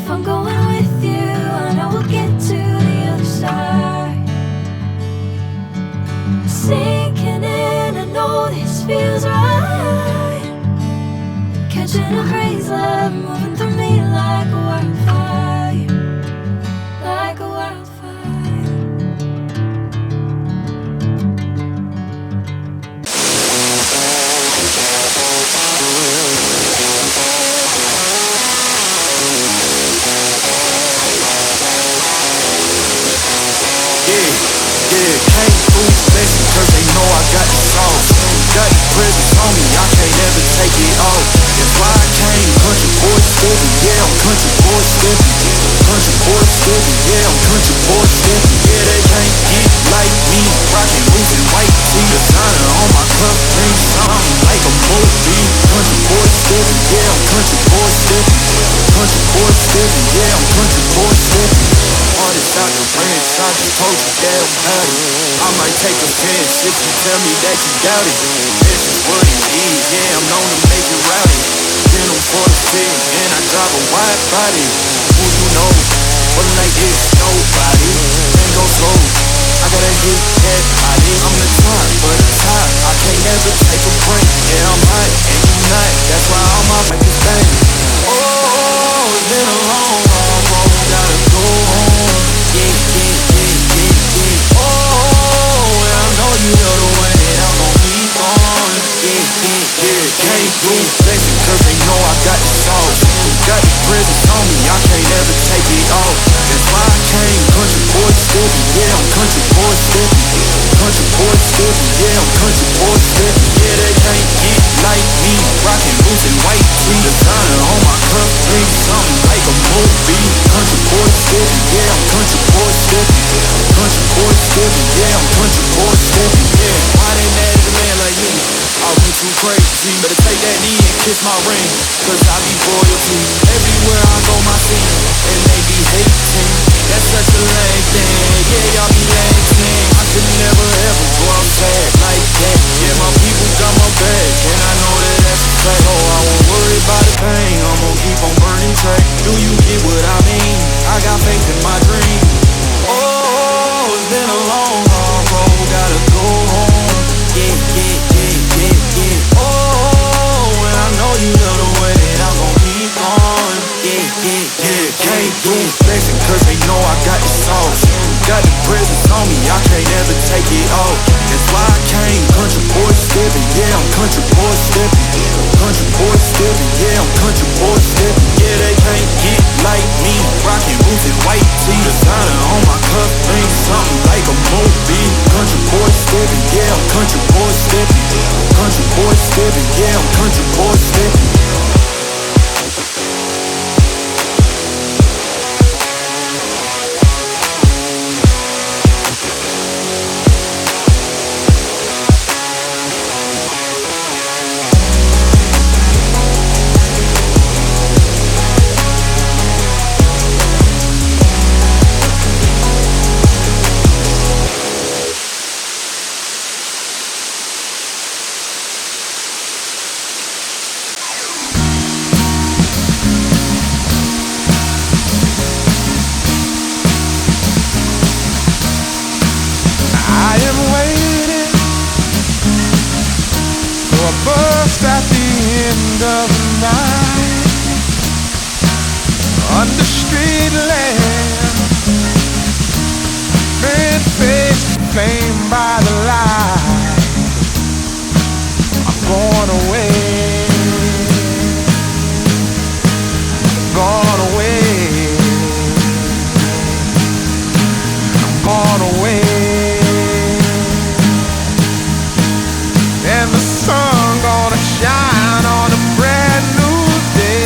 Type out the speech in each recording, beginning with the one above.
If I'm going with you, I know we'll get to the other side. Sinking in, I know this feels right. Catching a breeze, love moving through me like a wildfire, like a wildfire. Yeah, can't lose blessing, cause they know I got the sauce. Got the presence on me, I can't ever take it off. That's why I came, country boy steppin', yeah, I'm country boy steppin'. Country boy steppin', yeah, I'm country boy steppin'. Yeah, they can't get like me, rockin' boots and white tee. Designer on my cuff, ring something like a movie. Country boy steppin', yeah, I'm country boy steppin'. Country boy steppin', yeah, I'm country boy steppin'. Artists out the ranch, I just told you that I'm about it. I might take offense if you tell me that you doubt it. This is what it is, yeah, I'm known to make it rowdy. Been on 46, and I drive a wide body. Who you know, but like this, nobody. Then go slow, I gotta hit that body. I'm the top, but the top, I can't never take a break. Yeah, I'm hot, and you not, that's why all my records bang. Oh, it's been a long, long road, gotta go home. Yeah. Oh, and I know you know the way that I'm gon' keep on. Yeah. Can't lose blessing, cause they know I got the sauce. Got the presence on me, I can't ever take it off. That's why I came, country boy steppin', yeah, I'm country boy steppin'. Country boy steppin', yeah, I'm country boy steppin'. Yeah, they can't get like me, rockin' boots and white tee. Designer on my cuff, ring something like a movie. Country boy steppin', yeah, I'm country boy steppin'. Country boy steppin', yeah, I'm country boy steppin'. Yeah, why they mad at a man like me? I went too crazy, better take that knee and kiss my ring. Cause I be royalty, everywhere I go my scene. And they be hating, that's such a lame thing. Yeah, y'all be acting, I could never ever go outside like that. Yeah, my people got my back, and I know that that's a fact. So I won't worry about the pain, I'm gon' keep on burning track. Do you get what I mean? I got faith in my dream. Oh, it's been a long, hard road, gotta go home. Yeah. Oh, and I know you love the way that I'm gon' keep on. Yeah. Can't lose blessing, cause they know I got the sauce. Got the presence on me, I can't ever take it off. That's why I came, country boy steppin', yeah, I'm country boy steppin'. Country boy steppin', yeah, I'm country boy steppin'. Yeah, they can't get like me, rockin' boots and white tee. Designer on my cuff, ring something like a movie. Country boy steppin', yeah, I'm country boy steppin'. Country boy steppin', yeah, I'm country boy steppin'. Under street lamp, red face flamed by the light. I'm going away, gone away, I'm gone away. And the sun gonna shine on a brand new day.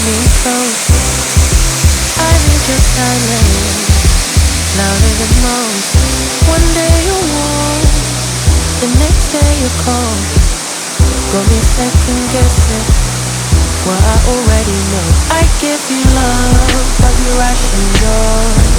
me close. I need your silence, louder than most. One day you're warm, the next day you're cold. Got me second guessing what I already know. I give you love, but you ration yours.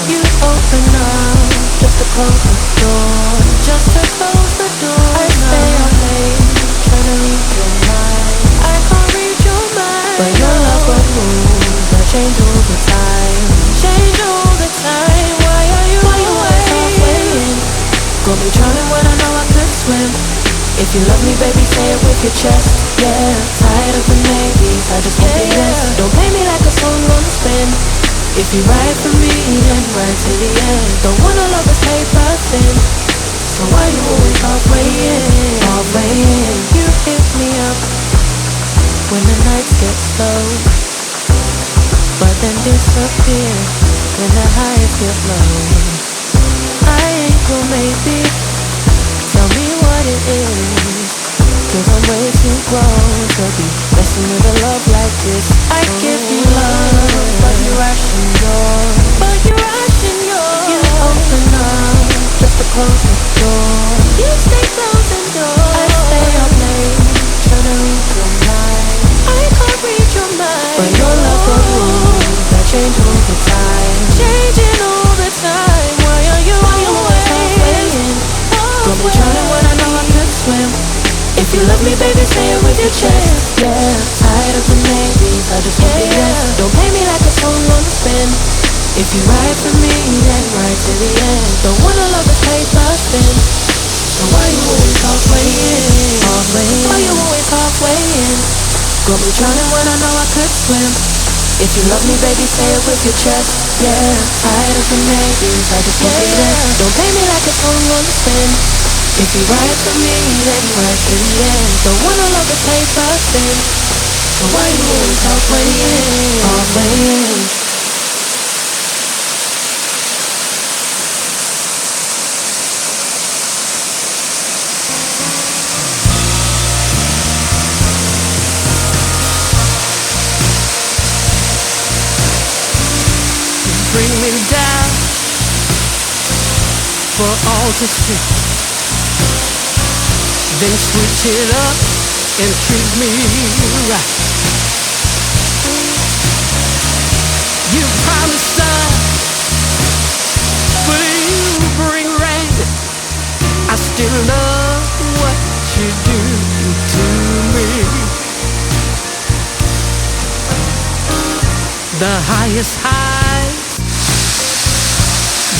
You open up just to close the door. Just to close the door. I stay up late, trying to read your mind. I can't read your mind, but your love got moves that change all the time. Change all the time. Why are you always halfway in? Got me drowning when I know I could swim. If you love me, baby, say it with your chest. Yeah, tired of the maybes, I just want the yes. Don't play me like a song on spin. If you ride for me, then ride to the end. Don't wanna love us paper thin, so why you always halfway in? Halfway in. You hit me up when the nights get slow, but then disappear when the highs get low. I ain't cool, maybe. Tell me what it is, 'cause I'm way too grown to be messing with a love like this. I give you love, but you ration yours. You open up just to close the door. You stay closing doors. I stay up late, trying to read your mind. I can't read your mind, but your love got rules that change all the time. Changing all the time. Why are you always halfway in? Got me drowning when I know I could swim. If you love me, baby, say it with your chest. Yeah, tired of the maybes, I just want the yes. Don't play me like a song on spin. If you ride for me, then ride to the end. Don't wanna love us paper thin, so why you always halfway in? Why you always halfway in? Got me drowning when I know I could swim. If you love me, baby, say it with your chest. Yeah, tired of the maybes, I just want the yes. Don't play me like a song on spin. If you ride for me, then ride to the end. Don't wanna love us paper thin, so why you always halfway in? Halfway in. Bring me down for all to see, then switch it up and treat me right. You promised sun, but you bring rain. I still love what you do to me. The highest highs,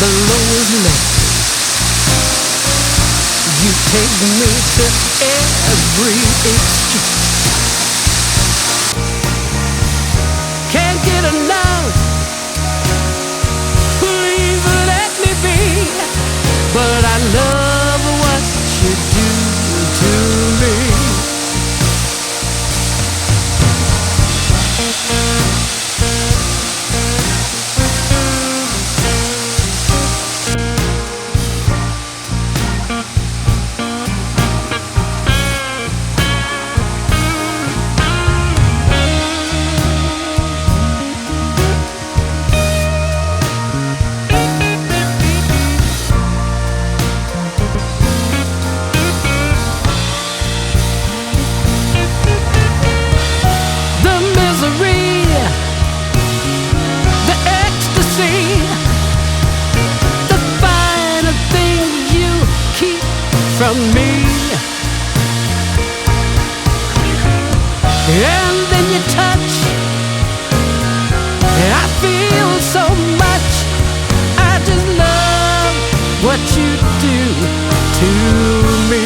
the lowest low. You take me to every extreme. Can't get enough, please let me be. But I love what you do to me. From me, and then you touch, I feel so much. I just love what you do to me.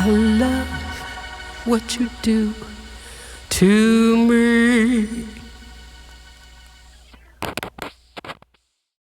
I love what you do to me.